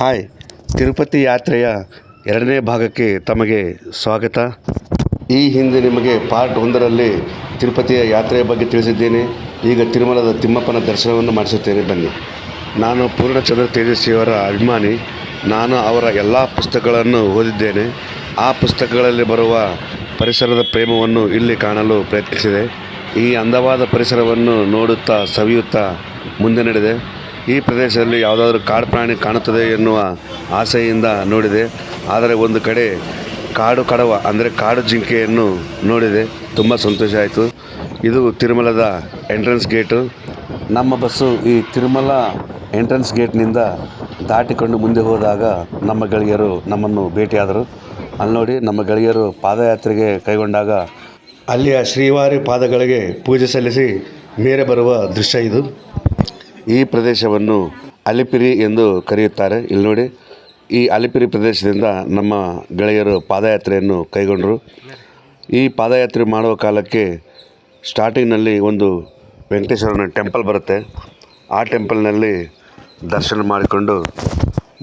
Hi, Tirupati ಯಾತ್ರೆಯ ಎರಡನೇ ಭಾಗಕ್ಕೆ ತಮಗೆ ಸ್ವಾಗತ. ಈ ಹಿಂದೆ ನಿಮಗೆ ಪಾರ್ಟ್ 1ರಲ್ಲಿ ತಿರುಪತಿಯ ಯಾತ್ರೆಯ ಬಗ್ಗೆ ತಿಳಿಸಿದ್ದೇನೆ. ಈಗ ತಿರುಮಲದ ತಿಮ್ಮಪ್ಪನ ದರ್ಶನವನ್ನು ಮಾಡಿಸುತ್ತೇನೆ, ಬನ್ನಿ. ನಾನು ಪೂರ್ಣಚಂದ್ರ ತೇಜಸ್ವಿಯವರ ಅಭಿಮಾನಿ. ನಾನು ಅವರ ಎಲ್ಲ ಪುಸ್ತಕಗಳನ್ನು ಓದಿದ್ದೇನೆ. ಆ ಪುಸ್ತಕಗಳಲ್ಲಿ ಬರುವ ಪರಿಸರದ ಪ್ರೇಮವನ್ನು ಇಲ್ಲಿ ಕಾಣಲು ಪ್ರಯತ್ನಿಸಿದೆ. ಈ ಅಂದವಾದ ಪರಿಸರವನ್ನು ನೋಡುತ್ತಾ ಸವಿಯುತ್ತಾ ಮುಂದೆ ನಡೆದೆ. ಈ ಪ್ರದೇಶದಲ್ಲಿ ಯಾವುದಾದ್ರೂ ಕಾಡು ಪ್ರಾಣಿ ಕಾಣುತ್ತದೆ ಎನ್ನುವ ಆಸೆಯಿಂದ ನೋಡಿದೆ. ಆದರೆ ಒಂದು ಕಡೆ ಕಾಡು ಕಡವ ಅಂದರೆ ಕಾಡು ಜಿಂಕೆಯನ್ನು ನೋಡಿದೆ. ತುಂಬ ಸಂತೋಷ ಆಯಿತು. ಇದು ತಿರುಮಲದ ಎಂಟ್ರೆನ್ಸ್ ಗೇಟು. ನಮ್ಮ ಬಸ್ಸು ಈ ತಿರುಮಲ ಎಂಟ್ರೆನ್ಸ್ ಗೇಟ್ನಿಂದ ದಾಟಿಕೊಂಡು ಮುಂದೆ ಹೋದಾಗ ನಮ್ಮ ಗೆಳೆಯರು ನಮ್ಮನ್ನು ಭೇಟಿಯಾದರು. ಅಲ್ಲಿ ನೋಡಿ, ನಮ್ಮ ಗೆಳೆಯರು ಪಾದಯಾತ್ರೆಗೆ ಕೈಗೊಂಡಾಗ ಅಲ್ಲಿಯ ಶ್ರೀವಾರಿ ಪಾದಗಳಿಗೆ ಪೂಜೆ ಸಲ್ಲಿಸಿ ಮೇಲೆ ಬರುವ ದೃಶ್ಯ ಇದು. ಈ ಪ್ರದೇಶವನ್ನು ಅಲಿಪಿರಿ ಎಂದು ಕರೆಯುತ್ತಾರೆ. ಇಲ್ಲಿ ನೋಡಿ, ಈ ಅಲಿಪಿರಿ ಪ್ರದೇಶದಿಂದ ನಮ್ಮ ಗೆಳೆಯರು ಪಾದಯಾತ್ರೆಯನ್ನು ಕೈಗೊಂಡರು. ಈ ಪಾದಯಾತ್ರೆ ಮಾಡುವ ಕಾಲಕ್ಕೆ ಸ್ಟಾರ್ಟಿಂಗ್ನಲ್ಲಿ ಒಂದು ವೆಂಕಟೇಶ್ವರನ ಟೆಂಪಲ್ ಬರುತ್ತೆ. ಆ ಟೆಂಪಲ್ನಲ್ಲಿ ದರ್ಶನ ಮಾಡಿಕೊಂಡು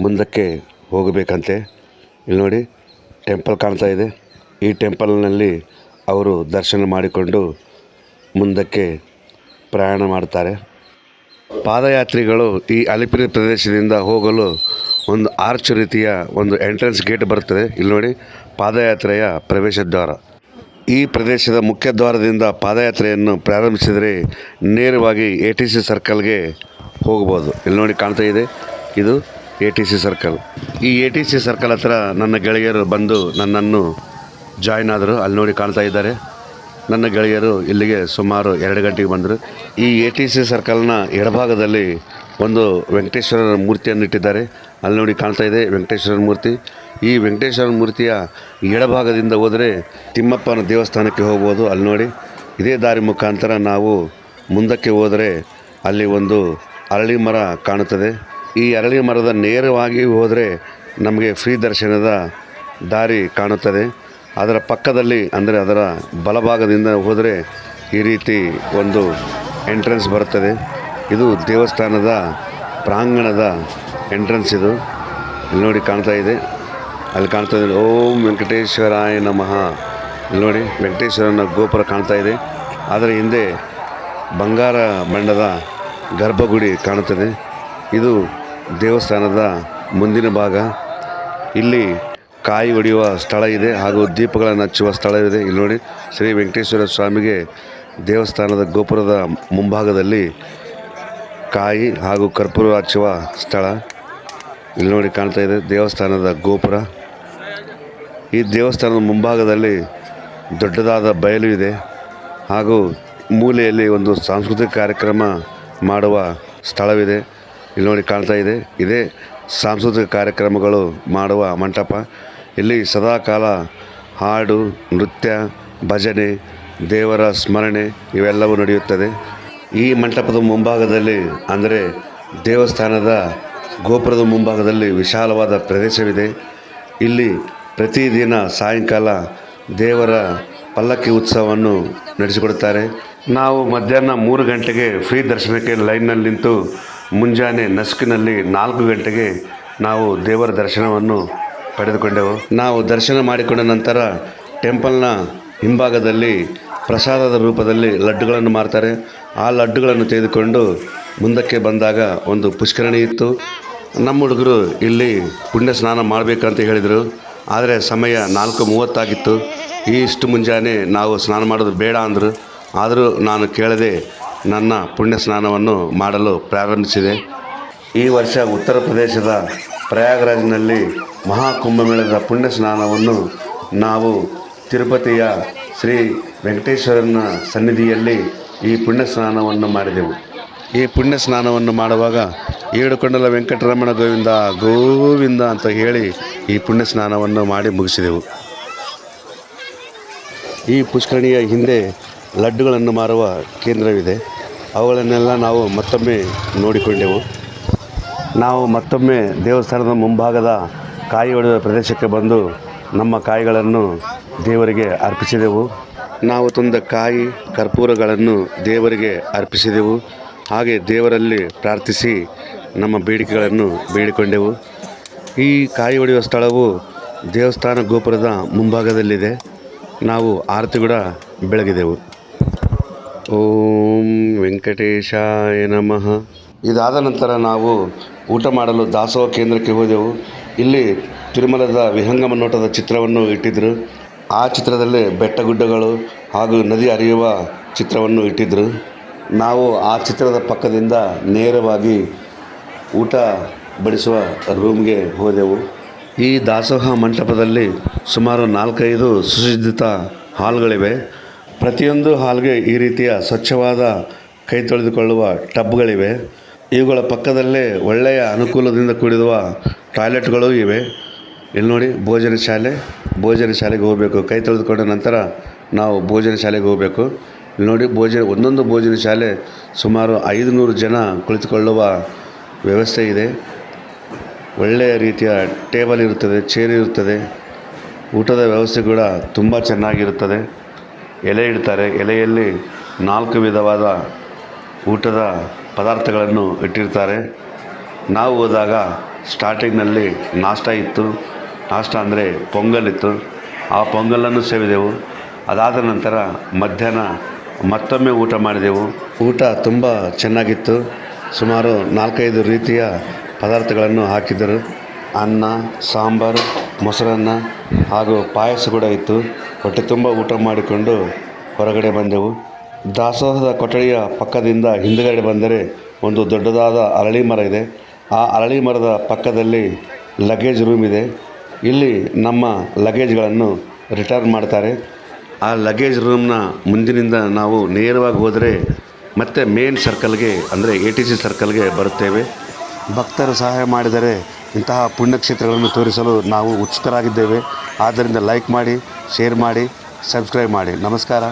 ಮುಂದಕ್ಕೆ ಹೋಗಬೇಕಂತೆ. ಇಲ್ಲಿ ನೋಡಿ, ಟೆಂಪಲ್ ಕಾಣ್ತಾ ಇದೆ. ಈ ಟೆಂಪಲ್ನಲ್ಲಿ ಅವರು ದರ್ಶನ ಮಾಡಿಕೊಂಡು ಮುಂದಕ್ಕೆ ಪ್ರಯಾಣ ಮಾಡ್ತಾರೆ. ಪಾದಯಾತ್ರಿಗಳು ಈ ಅಲಿಪಿರಿ ಪ್ರದೇಶದಿಂದ ಹೋಗಲು ಒಂದು ಆರ್ಚ್ ರೀತಿಯ ಒಂದು ಎಂಟ್ರೆನ್ಸ್ ಗೇಟ್ ಬರುತ್ತದೆ. ಇಲ್ಲಿ ನೋಡಿ, ಪಾದಯಾತ್ರೆಯ ಪ್ರವೇಶ ದ್ವಾರ. ಈ ಪ್ರದೇಶದ ಮುಖ್ಯ ದ್ವಾರದಿಂದ ಪಾದಯಾತ್ರೆಯನ್ನು ಪ್ರಾರಂಭಿಸಿದರೆ ನೇರವಾಗಿ ATC ಸರ್ಕಲ್ಗೆ ಹೋಗ್ಬೋದು. ಇಲ್ಲಿ ನೋಡಿ, ಕಾಣ್ತಾ ಇದೆ, ಇದು ATC ಸರ್ಕಲ್. ಈ ATC ಸರ್ಕಲ್ ಹತ್ರ ನನ್ನ ಗೆಳೆಯರು ಬಂದು ನನ್ನನ್ನು ಜಾಯ್ನ್ ಆದರು. ಅಲ್ಲಿ ನೋಡಿ, ಕಾಣ್ತಾ ಇದ್ದಾರೆ. ನನ್ನ ಗೆಳೆಯರು ಇಲ್ಲಿಗೆ ಸುಮಾರು 2 ಗಂಟೆಗೆ ಬಂದರು. ಈ ATC ಸರ್ಕಲ್ನ ಎಡಭಾಗದಲ್ಲಿ ಒಂದು ವೆಂಕಟೇಶ್ವರನ ಮೂರ್ತಿಯನ್ನು ಇಟ್ಟಿದ್ದಾರೆ. ಅಲ್ಲಿ ನೋಡಿ, ಕಾಣ್ತಾ ಇದೆ ವೆಂಕಟೇಶ್ವರನ ಮೂರ್ತಿ. ಈ ವೆಂಕಟೇಶ್ವರನ ಮೂರ್ತಿಯ ಎಡಭಾಗದಿಂದ ಹೋದರೆ ತಿಮ್ಮಪ್ಪನ ದೇವಸ್ಥಾನಕ್ಕೆ ಹೋಗ್ಬೋದು. ಅಲ್ಲಿ ನೋಡಿ, ಇದೇ ದಾರಿ ಮುಖಾಂತರ ನಾವು ಮುಂದಕ್ಕೆ ಹೋದರೆ ಅಲ್ಲಿ ಒಂದು ಅರಳಿ ಮರ ಕಾಣುತ್ತದೆ. ಈ ಅರಳಿ ಮರದ ನೇರವಾಗಿ ಹೋದರೆ ನಮಗೆ ಫ್ರೀ ದರ್ಶನದ ದಾರಿ ಕಾಣುತ್ತದೆ. ಅದರ ಪಕ್ಕದಲ್ಲಿ ಅಂದರೆ ಅದರ ಬಲಭಾಗದಿಂದ ಹೋದರೆ ಈ ರೀತಿ ಒಂದು ಎಂಟ್ರೆನ್ಸ್ ಬರುತ್ತದೆ. ಇದು ದೇವಸ್ಥಾನದ ಪ್ರಾಂಗಣದ ಎಂಟ್ರೆನ್ಸ್. ಇದು ಇಲ್ಲಿ ನೋಡಿ, ಕಾಣ್ತಾ ಇದೆ. ಅಲ್ಲಿ ಕಾಣ್ತಾ ಇದೆ ಓಂ ವೆಂಕಟೇಶ್ವರಾಯ ನಮಃ. ಇಲ್ಲಿ ನೋಡಿ, ವೆಂಕಟೇಶ್ವರನ ಗೋಪುರ ಕಾಣ್ತಾ ಇದೆ. ಅದರ ಹಿಂದೆ ಬಂಗಾರ ಬಣ್ಣದ ಗರ್ಭಗುಡಿ ಕಾಣುತ್ತದೆ. ಇದು ದೇವಸ್ಥಾನದ ಮುಂದಿನ ಭಾಗ. ಇಲ್ಲಿ ಕಾಯಿ ಹೊಡೆಯುವ ಸ್ಥಳ ಇದೆ ಹಾಗೂ ದೀಪಗಳನ್ನು ಹಚ್ಚುವ ಸ್ಥಳವಿದೆ. ಇಲ್ಲಿ ನೋಡಿ, ಶ್ರೀ ವೆಂಕಟೇಶ್ವರ ಸ್ವಾಮಿಗೆ ದೇವಸ್ಥಾನದ ಗೋಪುರದ ಮುಂಭಾಗದಲ್ಲಿ ಕಾಯಿ ಹಾಗೂ ಕರ್ಪೂರ ಹಚ್ಚುವ ಸ್ಥಳ. ಇಲ್ಲಿ ನೋಡಿ, ಕಾಣ್ತಾ ಇದೆ ದೇವಸ್ಥಾನದ ಗೋಪುರ. ಈ ದೇವಸ್ಥಾನದ ಮುಂಭಾಗದಲ್ಲಿ ದೊಡ್ಡದಾದ ಬಯಲು ಇದೆ ಹಾಗೂ ಮೂಲೆಯಲ್ಲಿ ಒಂದು ಸಾಂಸ್ಕೃತಿಕ ಕಾರ್ಯಕ್ರಮ ಮಾಡುವ ಸ್ಥಳವಿದೆ. ಇಲ್ಲಿ ನೋಡಿ, ಕಾಣ್ತಾ ಇದೆ, ಇದೇ ಸಾಂಸ್ಕೃತಿಕ ಕಾರ್ಯಕ್ರಮಗಳು ಮಾಡುವ ಮಂಟಪ. ಇಲ್ಲಿ ಸದಾಕಾಲ ಹಾಡು, ನೃತ್ಯ, ಭಜನೆ, ದೇವರ ಸ್ಮರಣೆ ಇವೆಲ್ಲವೂ ನಡೆಯುತ್ತದೆ. ಈ ಮಂಟಪದ ಮುಂಭಾಗದಲ್ಲಿ ಅಂದರೆ ದೇವಸ್ಥಾನದ ಗೋಪುರದ ಮುಂಭಾಗದಲ್ಲಿ ವಿಶಾಲವಾದ ಪ್ರದೇಶವಿದೆ. ಇಲ್ಲಿ ಪ್ರತಿದಿನ ಸಾಯಂಕಾಲ ದೇವರ ಪಲ್ಲಕ್ಕಿ ಉತ್ಸವವನ್ನು ನಡೆಸಿಕೊಡುತ್ತಾರೆ. ನಾವು ಮಧ್ಯಾಹ್ನ 3 ಗಂಟೆಗೆ ಫ್ರೀ ದರ್ಶನಕ್ಕೆ ಲೈನ್ನಲ್ಲಿ ನಿಂತು ಮುಂಜಾನೆ ನಸುಕಿನಲ್ಲಿ 4 ಗಂಟೆಗೆ ನಾವು ದೇವರ ದರ್ಶನವನ್ನು ಪಡೆದುಕೊಂಡೆವು. ನಾವು ದರ್ಶನ ಮಾಡಿಕೊಂಡ ನಂತರ ಟೆಂಪಲ್ನ ಹಿಂಭಾಗದಲ್ಲಿ ಪ್ರಸಾದದ ರೂಪದಲ್ಲಿ ಲಡ್ಡುಗಳನ್ನು ಮಾರ್ತಾರೆ. ಆ ಲಡ್ಡುಗಳನ್ನು ತೆಗೆದುಕೊಂಡು ಮುಂದಕ್ಕೆ ಬಂದಾಗ ಒಂದು ಪುಷ್ಕರಣಿ ಇತ್ತು. ನಮ್ಮ ಹುಡುಗರು ಇಲ್ಲಿ ಪುಣ್ಯ ಸ್ನಾನ ಮಾಡಬೇಕಂತ ಹೇಳಿದರು. ಆದರೆ ಸಮಯ 4:30 ಆಗಿತ್ತು. ಇಷ್ಟು ಮುಂಜಾನೆ ನಾವು ಸ್ನಾನ ಮಾಡೋದು ಬೇಡ ಅಂದರು. ಆದರೂ ನಾನು ಕೇಳದೆ ನನ್ನ ಪುಣ್ಯ ಸ್ನಾನವನ್ನು ಮಾಡಲು ಪ್ರಾರಂಭಿಸಿದೆ. ಈ ವರ್ಷ ಉತ್ತರ ಪ್ರದೇಶದ ಪ್ರಯಾಗರಾಜ್ನಲ್ಲಿ ಮಹಾಕುಂಭಮೇಳದ ಪುಣ್ಯ ಸ್ನಾನವನ್ನು ನಾವು ತಿರುಪತಿಯ ಶ್ರೀ ವೆಂಕಟೇಶ್ವರನ ಸನ್ನಿಧಿಯಲ್ಲಿ ಈ ಪುಣ್ಯ ಸ್ನಾನವನ್ನು ಮಾಡಿದೆವು. ಈ ಪುಣ್ಯ ಸ್ನಾನವನ್ನು ಮಾಡುವಾಗ ಏಡುಕೊಂಡಲ ವೆಂಕಟರಮಣ ಗೋವಿಂದ ಗೋವಿಂದ ಅಂತ ಹೇಳಿ ಈ ಪುಣ್ಯ ಸ್ನಾನವನ್ನು ಮಾಡಿ ಮುಗಿಸಿದೆವು. ಈ ಪುಷ್ಕರಣಿಯ ಹಿಂದೆ ಲಡ್ಡುಗಳನ್ನು ಮಾರುವ ಕೇಂದ್ರವಿದೆ. ಅವುಗಳನ್ನೆಲ್ಲ ನಾವು ಮತ್ತೊಮ್ಮೆ ನೋಡಿಕೊಂಡೆವು. ನಾವು ಮತ್ತೊಮ್ಮೆ ದೇವಸ್ಥಾನದ ಮುಂಭಾಗದ ಕಾಯಿ ಹೊಡೆಯುವ ಪ್ರದೇಶಕ್ಕೆ ಬಂದು ನಮ್ಮ ಕಾಯಿಗಳನ್ನು ದೇವರಿಗೆ ಅರ್ಪಿಸಿದೆವು. ನಾವು ತಂದ ಕಾಯಿ ಕರ್ಪೂರಗಳನ್ನು ದೇವರಿಗೆ ಅರ್ಪಿಸಿದೆವು. ಹಾಗೆ ದೇವರಲ್ಲಿ ಪ್ರಾರ್ಥಿಸಿ ನಮ್ಮ ಬೇಡಿಕೆಗಳನ್ನು ಬೇಡಿಕೊಂಡೆವು. ಈ ಕಾಯಿ ಹೊಡೆಯುವ ಸ್ಥಳವು ದೇವಸ್ಥಾನ ಗೋಪುರದ ಮುಂಭಾಗದಲ್ಲಿದೆ. ನಾವು ಆರತಿ ಕೂಡ ಬೆಳಗಿದೆವು. ಓಂ ವೆಂಕಟೇಶಾಯ ನಮಃ. ಇದಾದ ನಂತರ ನಾವು ಊಟ ಮಾಡಲು ದಾಸೋಹ ಕೇಂದ್ರಕ್ಕೆ ಹೋದೆವು. ಇಲ್ಲಿ ತಿರುಮಲದ ವಿಹಂಗಮ ನೋಟದ ಚಿತ್ರವನ್ನು ಇಟ್ಟಿದ್ದರು. ಆ ಚಿತ್ರದಲ್ಲಿ ಬೆಟ್ಟ ಗುಡ್ಡಗಳು ಹಾಗೂ ನದಿ ಹರಿಯುವ ಚಿತ್ರವನ್ನು ಇಟ್ಟಿದ್ದರು. ನಾವು ಆ ಚಿತ್ರದ ಪಕ್ಕದಿಂದ ನೇರವಾಗಿ ಊಟ ಬಡಿಸುವ ರೂಮ್ಗೆ ಹೋದೆವು. ಈ ದಾಸೋಹ ಮಂಟಪದಲ್ಲಿ ಸುಮಾರು 4-5 ಸುಸಜ್ಜಿತ ಹಾಲ್ಗಳಿವೆ. ಪ್ರತಿಯೊಂದು ಹಾಲ್ಗೆ ಈ ರೀತಿಯ ಸ್ವಚ್ಛವಾದ ಕೈ ತೊಳೆದುಕೊಳ್ಳುವ ಟಬ್ಗಳಿವೆ. ಇವುಗಳ ಪಕ್ಕದಲ್ಲೇ ಒಳ್ಳೆಯ ಅನುಕೂಲದಿಂದ ಕೂಡಿರುವ ಟಾಯ್ಲೆಟ್ಗಳು ಇವೆ. ಇಲ್ಲಿ ನೋಡಿ ಭೋಜನ ಶಾಲೆಗೆ ಹೋಗಬೇಕು. ಕೈ ತೊಳೆದುಕೊಂಡ ನಂತರ ನಾವು ಭೋಜನ ಶಾಲೆಗೆ ಹೋಗಬೇಕು. ಇಲ್ಲಿ ನೋಡಿ ಒಂದೊಂದು ಭೋಜನ ಶಾಲೆ ಸುಮಾರು 500 ಜನ ಕುಳಿತುಕೊಳ್ಳುವ ವ್ಯವಸ್ಥೆ ಇದೆ. ಒಳ್ಳೆಯ ರೀತಿಯ ಟೇಬಲ್ ಇರುತ್ತದೆ, ಚೇರ್ ಇರುತ್ತದೆ. ಊಟದ ವ್ಯವಸ್ಥೆ ಕೂಡ ತುಂಬ ಚೆನ್ನಾಗಿರುತ್ತದೆ. ಎಲೆ ಇಡ್ತಾರೆ. ಎಲೆಯಲ್ಲಿ 4 ವಿಧವಾದ ಊಟದ ಪದಾರ್ಥಗಳನ್ನು ಇಟ್ಟಿರ್ತಾರೆ. ನಾವು ಹೋದಾಗ ಸ್ಟಾರ್ಟಿಂಗ್ನಲ್ಲಿ ನಾಷ್ಟ ಇತ್ತು. ನಾಷ್ಟ ಅಂದರೆ ಪೊಂಗಲ್ ಇತ್ತು. ಆ ಪೊಂಗಲನ್ನು ಸೇವಿದೆವು. ಅದಾದ ನಂತರ ಮಧ್ಯಾಹ್ನ ಮತ್ತೊಮ್ಮೆ ಊಟ ಮಾಡಿದೆವು. ಊಟ ತುಂಬ ಚೆನ್ನಾಗಿತ್ತು. ಸುಮಾರು 4-5 ರೀತಿಯ ಪದಾರ್ಥಗಳನ್ನು ಹಾಕಿದ್ದರು. ಅನ್ನ, ಸಾಂಬಾರು, ಮೊಸರನ್ನ ಹಾಗೂ ಪಾಯಸ ಕೂಡ ಇತ್ತು. ಹೊಟ್ಟೆ ತುಂಬ ಊಟ ಮಾಡಿಕೊಂಡು ಹೊರಗಡೆ ಬಂದೆವು. ದಾಸೋಹದ ಕೊಠಡಿಯ ಪಕ್ಕದಿಂದ ಹಿಂದುಗಡೆ ಬಂದರೆ ಒಂದು ದೊಡ್ಡದಾದ ಅರಳಿ ಮರ ಇದೆ. ಆ ಅರಳಿ ಮರದ ಪಕ್ಕದಲ್ಲಿ ಲಗೇಜ್ ರೂಮ್ ಇದೆ. ಇಲ್ಲಿ ನಮ್ಮ ಲಗೇಜ್ಗಳನ್ನು ರಿಟರ್ನ್ ಮಾಡ್ತಾರೆ. ಆ ಲಗೇಜ್ ರೂಮ್ನ ಮುಂದಿನಿಂದ ನಾವು ನೇರವಾಗಿ ಹೋದರೆ ಮತ್ತೆ ಮೇನ್ ಸರ್ಕಲ್ಗೆ ಅಂದರೆ ATC ಸರ್ಕಲ್ಗೆ ಬರುತ್ತೇವೆ. ಭಕ್ತರು ಸಹಾಯ ಮಾಡಿದರೆ ಇಂತಹ ಪುಣ್ಯಕ್ಷೇತ್ರಗಳನ್ನು ತೋರಿಸಲು ನಾವು ಉತ್ಸುಕರಾಗಿದ್ದೇವೆ. ಆದ್ದರಿಂದ ಲೈಕ್ ಮಾಡಿ, ಶೇರ್ ಮಾಡಿ, ಸಬ್ಸ್ಕ್ರೈಬ್ ಮಾಡಿ. ನಮಸ್ಕಾರ.